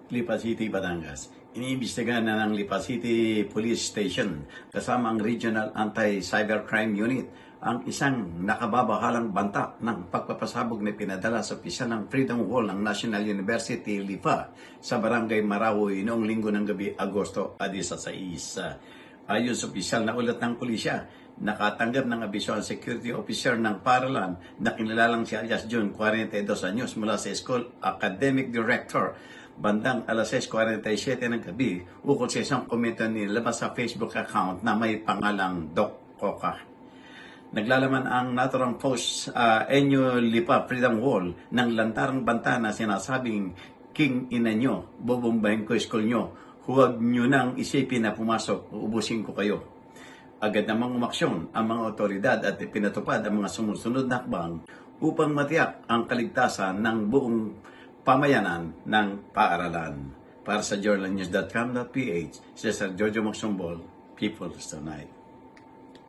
Lipa City, Batangas. Iniimbestigahan na ng Lipa City Police Station kasama ang Regional Anti-Cybercrime Unit ang isang nakababahalang banta ng pagpapasabog na pinadala sa opisyal ng Freedom Hall ng National University, Lipa, sa Barangay Marawi noong linggo ng gabi, Agosto 16. Ayon sa opisyal na ulat ng pulisya, nakatanggap ng abiso ang security officer ng paaralan na kinilalang si alias June, 42 anyos, mula sa School Academic Director bandang alas 6:47 ng gabi ukol sa isang komento nilabas sa Facebook account na may pangalang Doc Coca. Naglalaman ang naturang post Enyo Lipa Freedom Hall ng lantarang banta na sinasabing, "King ina nyo, bubombahin ko school nyo. Huwag nyo nang isipin na pumasok, uubusin ko kayo." Agad namang umaksyon ang mga otoridad at pinatupad ang mga sumusunod na hakbang upang matiyak ang kaligtasan ng buong pamayanan ng paaralan. Para sa journalnews.com.ph, Cesar Jojo Magsumbol, People's Tonight.